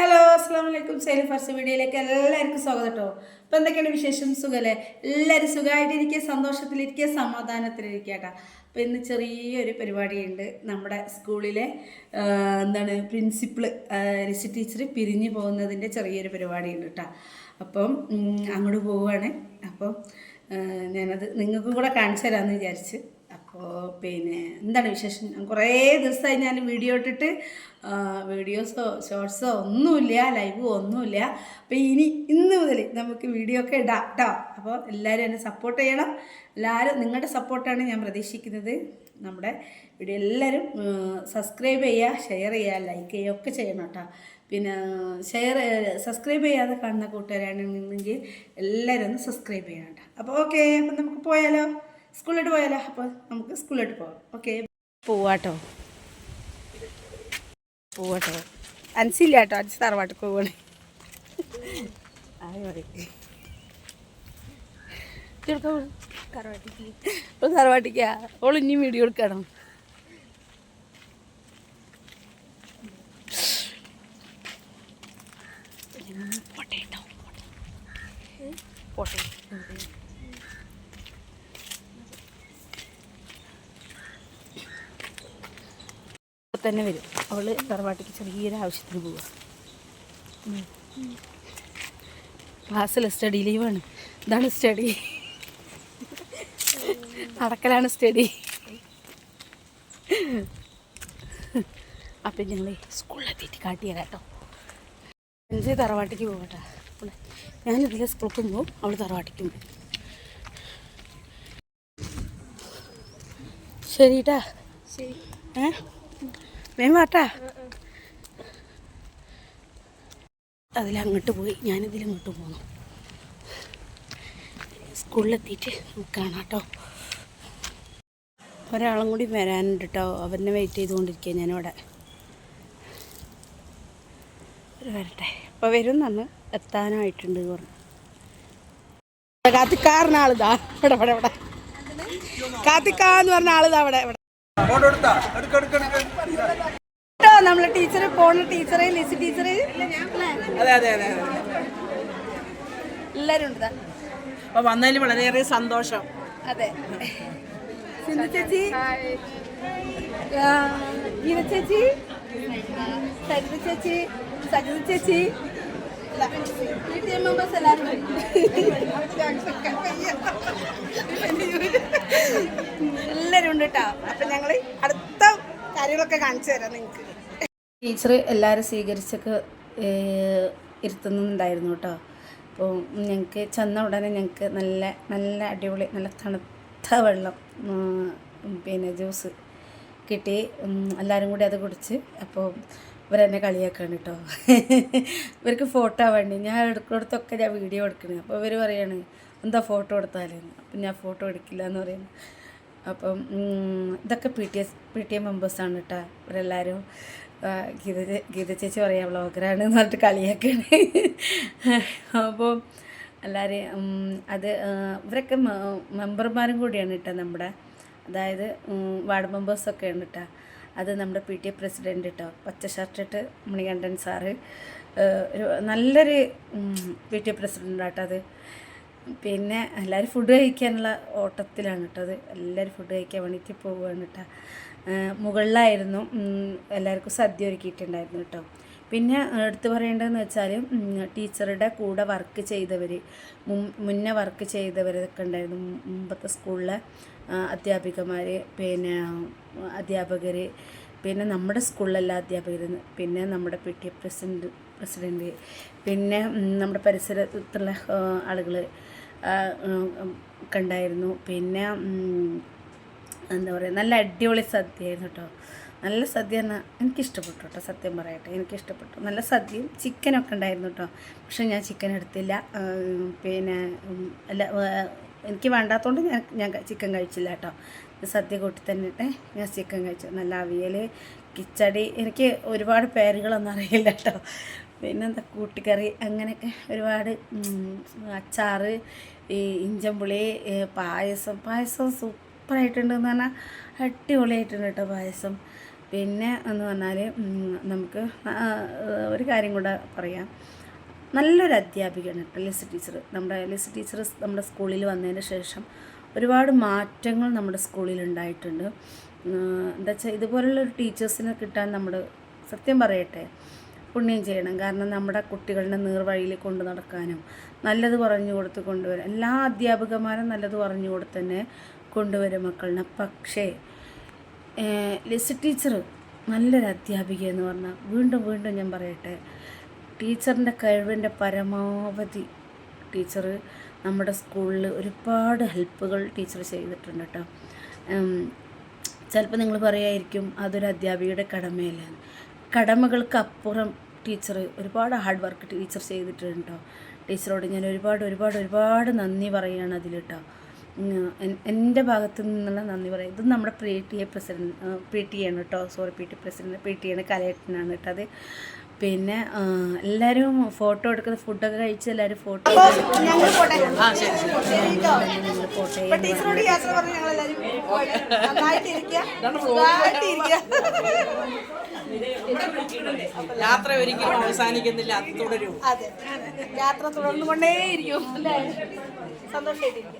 Hello അസ്സാം വലൈക്കും. സൈലി first വീഡിയോയിലേക്ക് എല്ലാവർക്കും സ്വാഗതം കേട്ടോ. അപ്പോൾ എന്തൊക്കെയാണ് വിശേഷം? സുഖമല്ലേ? എല്ലാവരും സുഖമായിട്ടിരിക്കുക, സന്തോഷത്തിലിരിക്കുക, സമാധാനത്തിലിരിക്കുക കേട്ടോ. അപ്പോൾ ഇന്ന് ചെറിയൊരു പരിപാടിയുണ്ട്. നമ്മുടെ സ്കൂളിലെ പ്രിൻസിപ്പൾ ലിസി ടീച്ചർ പിരിഞ്ഞു പോകുന്നതിൻ്റെ ചെറിയൊരു പരിപാടിയുണ്ട് കേട്ടോ. അപ്പം അങ്ങോട്ട് പോവുകയാണ്. അപ്പം ഞാനത് നിങ്ങൾക്കും കൂടെ കാണിച്ചു തരാമെന്ന് വിചാരിച്ച്. അപ്പോൾ എന്താണ് വിശേഷം? കുറേ ദിവസമായി ഞാൻ വീഡിയോ ഇട്ടിട്ട് വീഡിയോസോ ഷോർട്സോ ഒന്നുമില്ല, ലൈവോ ഒന്നുമില്ല. അപ്പോൾ ഇന്ന് മുതൽ നമുക്ക് വീഡിയോ ഒക്കെ ഇടാം കേട്ടോ. അപ്പോൾ എല്ലാവരും എന്നെ സപ്പോർട്ട് ചെയ്യണം. എല്ലാവരും നിങ്ങളുടെ സപ്പോർട്ടാണ് ഞാൻ പ്രതീക്ഷിക്കുന്നത്. നമ്മുടെ വീഡിയോ എല്ലാവരും സബ്സ്ക്രൈബ് ചെയ്യുക, ഷെയർ ചെയ്യുക, ലൈക്ക് ചെയ്യുക ഒക്കെ ചെയ്യണം കേട്ടോ. പിന്നെ സബ്സ്ക്രൈബ് ചെയ്യാതെ കാണുന്ന കൂട്ടുകാരാണെന്നുണ്ടെങ്കിൽ എല്ലാവരും ഒന്ന് സബ്സ്ക്രൈബ് ചെയ്യണം കേട്ടോ. അപ്പോൾ ഓക്കെ, അപ്പം നമുക്ക് പോയാലോ? സ്കൂളിലോട്ട് പോയാലോ? അപ്പോൾ നമുക്ക് സ്കൂളിലോട്ട് പോകാം. ഓക്കെ, പോവാട്ടോ. അൻസില്ല കേട്ടോ, അൻസ് തറവാട്ടിൽ പോവാണ്. തറവാട്ടിക്കാ ഓൾ ഇനി വീഡിയോ എടുക്കണം. തന്നെ വരും. അവള് തറവാട്ടിക്ക് ചെറിയൊരു ആവശ്യത്തിന് പോവുക. ക്ലാസ്സിൽ സ്റ്റഡി ലീവാണ്. ഇതാണ് സ്റ്റഡി, നടക്കലാണ് സ്റ്റഡി. അപ്പം ഞങ്ങൾ സ്കൂളിലെത്തിയിട്ട് കാട്ടിത്തരാം കേട്ടോ. എൻ്റെ തറവാട്ടിക്ക് പോകട്ടെ. ഞാനിതിലെ സ്കൂളിൽ പോകും, അവൾ തറവാട്ടിക്കും പോകും. ശരിട്ടാ, ശരി. വേണ്ടാ, അതിലങ്ങോട്ട് പോയി, ഞാനിതിലങ്ങോട്ട് പോന്നു. സ്കൂളിലെത്തിയിട്ട് കാണാം കേട്ടോ. ഒരാളും കൂടി വരാനുണ്ട് കേട്ടോ. അവരെ വെയിറ്റ് ചെയ്തുകൊണ്ടിരിക്കുക ഞാനിവിടെ. വരട്ടെ, അപ്പോൾ വരും എന്ന് എത്താനായിട്ടുണ്ട് പറഞ്ഞു. കാത്തിക്കാരന ആളിതാ ഇവിടെ ഇവിടെ ഇവിടെ കാത്തിക്കാന്ന് പറഞ്ഞ ആളിതാ ഇവിടെ ഇവിടെ. നമ്മളെ ടീച്ചർ പോണ ടീച്ചറ് ലിസി ടീച്ചർ എല്ലാരും ഉണ്ട്. അപ്പൊ വന്നതിൽ വളരെയേറെ സന്തോഷം. അതെ, സിന്ധു ചേച്ചി, ഗീത ചേച്ചി, സരിത ചേച്ചി, സജിത ചേച്ചി, മെമ്പേഴ്സ് എല്ലാവരും എല്ലാവരും ഉണ്ട് കേട്ടോ. അപ്പം ഞങ്ങൾ അടുത്ത കാര്യങ്ങളൊക്കെ കാണിച്ചു തരാം നിങ്ങൾക്ക്. ടീച്ചർ എല്ലാവരും സ്വീകരിച്ചൊക്കെ ഇരുത്തുന്നുണ്ടായിരുന്നു കേട്ടോ. അപ്പോൾ ഞങ്ങൾക്ക് ചെന്ന ഉടനെ ഞങ്ങൾക്ക് നല്ല നല്ല അടിപൊളി നല്ല തണുത്ത വെള്ളം ജ്യൂസ് കിട്ടി. എല്ലാവരും കൂടി അത് കുടിച്ച്. അപ്പോൾ ഇവരെന്നെ കളിയാക്കാണ് കേട്ടോ. ഇവർക്ക് ഫോട്ടോ വേണ്ടി ഞാൻ എടുക്കുന്നിടത്തൊക്കെ ഞാൻ വീഡിയോ എടുക്കണേ. അപ്പോൾ ഇവർ പറയാണ് എന്താ ഫോട്ടോ എടുത്താലെന്ന്. അപ്പം ഞാൻ ഫോട്ടോ എടുക്കില്ല എന്ന് പറയുന്നു. അപ്പം ഇതൊക്കെ പി ടി എ മെമ്പേഴ്സാണ് കേട്ടോ. ഇവരെല്ലാവരും ഗീത ചേച്ചി പറയാം വ്ളോഗറാണ് എന്ന് പറഞ്ഞിട്ട് കളിയാക്കാണ്. അപ്പോൾ എല്ലാവരും അത് ഇവരൊക്കെ മെമ്പർമാരും കൂടിയാണ് കേട്ടോ നമ്മുടെ. അതായത് വാർഡ് മെമ്പേഴ്സൊക്കെയാണ് കേട്ടോ. അത് നമ്മുടെ പി ടി എ പ്രസിഡൻറ്റ് കേട്ടോ, പച്ച ഷർട്ടിട്ട് മണികണ്ഠൻ സാറ്. ഒരു നല്ലൊരു പി ടി എ പ്രസിഡൻ്റ് ആട്ടോ അത്. പിന്നെ എല്ലാവരും ഫുഡ് കഴിക്കാനുള്ള ഓട്ടത്തിലാണ് കേട്ടോ. അത് എല്ലാവരും ഫുഡ് കഴിക്കാൻ വേണ്ടിയിട്ട് പോവുകയാണ് കേട്ടോ. മുകളിലായിരുന്നു എല്ലാവർക്കും സദ്യ ഒരുക്കിയിട്ടുണ്ടായിരുന്നു കേട്ടോ. പിന്നെ എടുത്തു പറയേണ്ടതെന്ന് വെച്ചാൽ ടീച്ചറുടെ കൂടെ വർക്ക് ചെയ്തവർ, മുന്നേ വർക്ക് ചെയ്തവരൊക്കെ ഉണ്ടായിരുന്നു. മുമ്പത്തെ സ്കൂളിലെ അധ്യാപികമാർ, പിന്നെ അധ്യാപകർ, പിന്നെ നമ്മുടെ സ്കൂളിലെല്ലാം അധ്യാപകർ, പിന്നെ നമ്മുടെ പി ടി എ പ്രസിഡൻറ്റ്, പിന്നെ നമ്മുടെ പരിസരത്തുള്ള ആളുകൾ ഒക്കെ ഉണ്ടായിരുന്നു. പിന്നെ എന്താ പറയുക, നല്ല അടിപൊളി സദ്യയായിരുന്നു കേട്ടോ. നല്ല സദ്യ എന്നാൽ എനിക്കിഷ്ടപ്പെട്ടു കേട്ടോ, സത്യം പറയട്ടെ, എനിക്കിഷ്ടപ്പെട്ടു. നല്ല സദ്യയും ചിക്കനൊക്കെ ഉണ്ടായിരുന്നു കേട്ടോ. പക്ഷേ ഞാൻ ചിക്കൻ എടുത്തില്ല. പിന്നെ അല്ല, എനിക്ക് വേണ്ടാത്തതുകൊണ്ട് ഞാൻ ചിക്കൻ കഴിച്ചില്ല കേട്ടോ. സദ്യ കൂട്ടി തന്നെ ഞാൻ ചിക്കൻ കഴിച്ചു. നല്ല അവിയൽ, കിച്ചടി, എനിക്ക് ഒരുപാട് പേരുകളൊന്നും അറിയില്ല കേട്ടോ. പിന്നെന്താ കൂട്ടിക്കറി, അങ്ങനെയൊക്കെ ഒരുപാട്, അച്ചാറ്, ഈ ഇഞ്ചമ്പുളി, പായസം സൂപ്പറായിട്ടുണ്ടെന്ന് പറഞ്ഞാൽ അടിപൊളിയായിട്ടുണ്ട് കേട്ടോ പായസം. പിന്നെ എന്ന് പറഞ്ഞാൽ നമുക്ക് ഒരു കാര്യം കൂടെ പറയാം. നല്ലൊരു അധ്യാപികയാണ് ലിസി ടീച്ചർ. ലിസി ടീച്ചർ നമ്മുടെ സ്കൂളിൽ വന്നതിന് ശേഷം ഒരുപാട് മാറ്റങ്ങൾ നമ്മുടെ സ്കൂളിൽ ഉണ്ടായിട്ടുണ്ട്. എന്താ വെച്ചാൽ ഇതുപോലുള്ളൊരു ടീച്ചേഴ്സിനെ കിട്ടാൻ നമ്മൾ സത്യം പറയട്ടെ പുണ്യം ചെയ്യണം. കാരണം നമ്മുടെ കുട്ടികളുടെ നേർവഴിയിൽ കൊണ്ടു നടക്കാനും നല്ലത് പറഞ്ഞു കൊടുത്ത് കൊണ്ടുവരാൻ എല്ലാ അധ്യാപകന്മാരും നല്ലത് പറഞ്ഞു കൊടുത്ത് തന്നെ കൊണ്ടുവരും മക്കളിനെ. പക്ഷേ ലിസി ടീച്ചർ നല്ലൊരു അധ്യാപിക എന്ന് പറഞ്ഞാൽ വീണ്ടും ഞാൻ പറയട്ടെ, ടീച്ചറിൻ്റെ കഴിവിൻ്റെ പരമാവധി ടീച്ചർ നമ്മുടെ സ്കൂളിൽ ഒരുപാട് ഹെൽപ്പുകൾ ടീച്ചർ ചെയ്തിട്ടുണ്ട് കേട്ടോ. ചിലപ്പോൾ നിങ്ങൾ പറയായിരിക്കും അതൊരു അധ്യാപികയുടെ കടമയല്ല. കടമകൾക്ക് അപ്പുറം ടീച്ചർ ഒരുപാട് ഹാർഡ് വർക്ക് ടീച്ചർ ചെയ്തിട്ടുണ്ട് കേട്ടോ. ടീച്ചറോട് ഞാൻ ഒരുപാട് നന്ദി പറയുകയാണ് അതിൽ കേട്ടോ. എൻ്റെ ഭാഗത്തു നിന്നുള്ള നന്ദി പറയും. ഇത് നമ്മുടെ പി ടി ആണ് കേട്ടോ. പി ടി ആണ്, കലയട്ടനാണ് കേട്ടോ അത്. പിന്നെ എല്ലാവരും ഫോട്ടോ എടുക്കുന്ന ഫുഡൊക്കെ കഴിച്ച് എല്ലാവരും ഫോട്ടോ യാത്ര ഒരിക്കലും അവസാനിക്കുന്നില്ല, അത് തുടരും. അതെ, യാത്ര തുടർന്നുകൊണ്ടേയിരിക്കും. സന്തോഷമായിട്ടിരിക്കും.